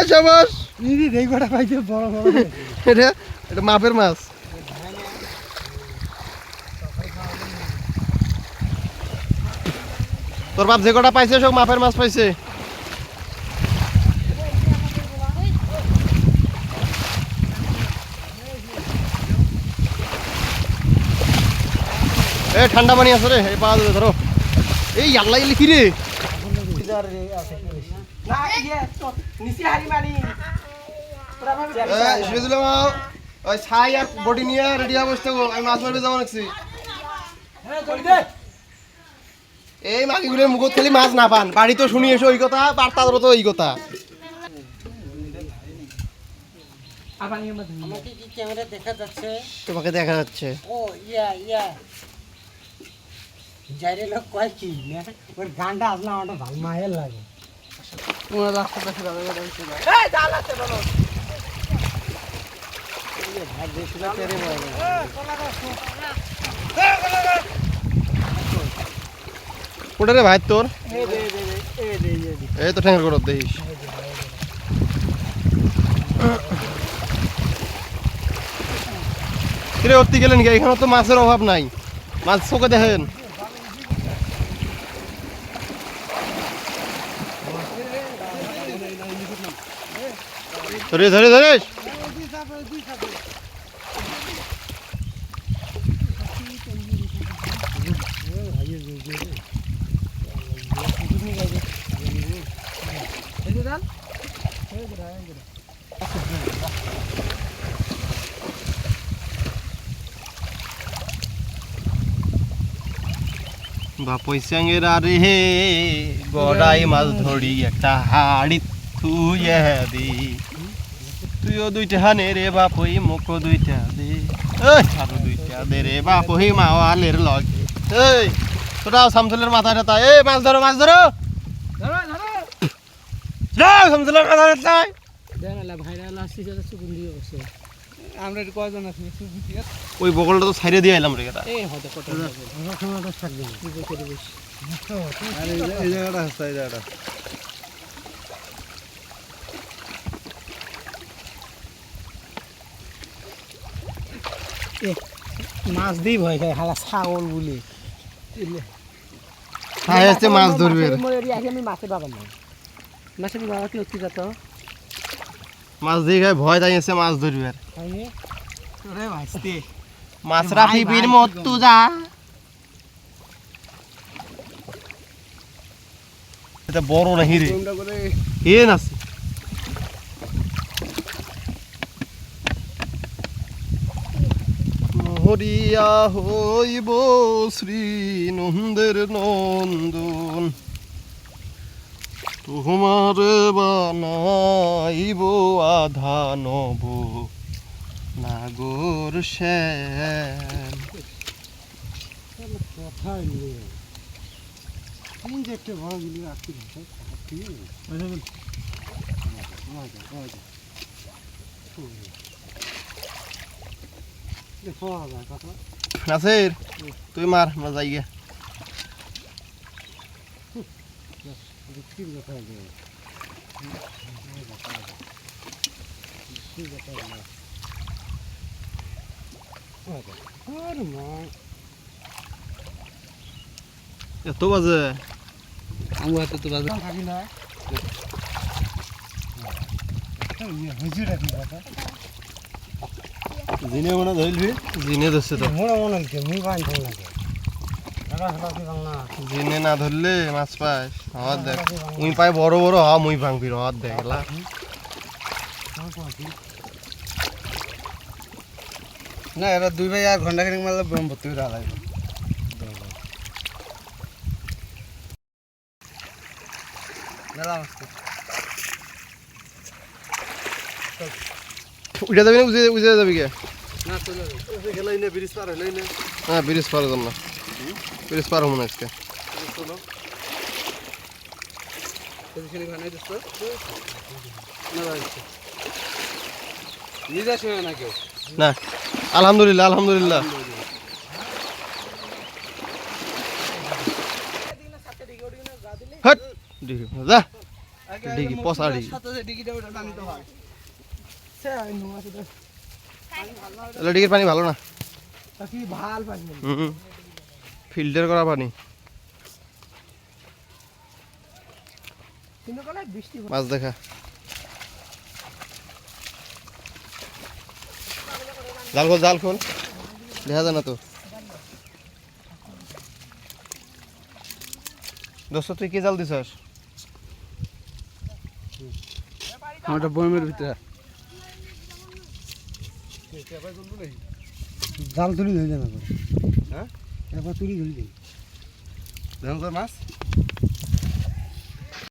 শাবাশ কটা পাইছে বড় বড় এটা মাপের মাছ। তোর বাপ যে কটা পাইছে সব মাপের মাছ পাইছে। ঠান্ডা পানি আছে রে, এই পাওয়া যাবে ধরো। এই আল্লাহ লিখি রে ছাই আর বডি নিয়ে রেডি হয়ে বসতে আমি মাছ মারবে যাবো নাকি। এই মাগিগুলোর মুখ খালি মাছ না পান, বাড়ি তো শুনি এসো ওই কথা, বার্তাদেরও তো ওই কথা। তোমাকে দেখা যাচ্ছে। যাইরে লোক কয় কি না ওর গানটা আসলে আমারটা ভালো মায়ের লাগে। তোমরা রাস্তাটা ফেরাবে এই জাল আছে বলো এই ভাগ দেশটা তেরে বলে কোটা রে ভাই তোর এই দে এই তো ঠ্যাঙ্গা করত দেখিস। কিরে উঠতে গেলেন কি? এখানে তো মাছের অভাব নাই, মাছ চোখে দেখেন। ধরে ধরে ধরে বাপইসাঙ্গের আরে হে গড়াই মাছ ধরি একটা হাড়ি থুয়ে দি। তুইও দুইটা হানে রে বাপই মুখ দুইটা দে, আরো দুইটা দে রে বাপই মাওয়ালের লগে। এই তোরাও শামসুলের মাথা টাতা, এই মাছ ধরো মাছ ধরো ধরো ধরো যাও শামসুলের মাথা টাতা। দেনালা ভাইরাল আসছে যেটা সুগুন দিয়ে বসে আমরা এর কয়জন আছি ওই বগলটা তো ছাইরে দিয়ে আইলাম রে এটা। এই হয়তো কত সময়টা থাকবে কি করে বেশ। আরে এই জায়গাটা হাসতা, এই জায়গাটা মাছ দিই ভয় খায় হালা ছাগল বলে হাই আসছে মাছ ধরবে। আমি মাছের বাবা না, মাছের বাবা কি হচ্ছে যাত মাছ দিয়ে খায় ভয় তাই আছে মাছ ধরবে। রে ভাইস্তে মাছ রাখি বীর মত যা। এটা বড় না হিরে হেন আছে। হরিয়া হইব শ্রী নন্দের নন্দন, তোমার বানাইব আধা নব নাগর শ্যাম। কথাই নেই কোন যে একটা বড় গিলি আসছে নাসির তুই মার আমরা যাই গে। এত বাজে আমি হাতে তো বাজে থাকি না হুজুরা কি কথা জিনে মনে ধরবি জিনে ধরছে তো মনে মনে হচ্ছে মুই বান লাগে জিনে না ধরলে মাছ পাস। হাত দেখ মুই পাই বড় বড় হা মুই ভাঙবি হাত দেখ এলা। না এরা দুই ভাই আর ঘন্টা খানিক মারলে ভর্তি করে লাগবে। উঠে যাবি না উজে যাবি কে? না চলে গেলাই না ব্রিজ পার হইলাই না। হ্যাঁ ব্রিজ পার হলাম না, ব্রিজ পার হবো না আজকে। চলো পজিশনে বানাই দিস তো না রাইছে নিজে শুনে না কেউ না। আলহামদুলিল্লাহ আলহামদুলিল্লাহ। হট যা ডিগি পচা ডিগি এলে ডিগির পানি ভালো না ফিল্টার করা পানি মাছ দেখা জাল খোল দেখা যায় না তো দোস্ত তুই কি জাল দিছস আমারটা বয়মের ভিতরে জাল তুলি ধরলে না হ্যাঁ এবার তুলি ধরলি মাছ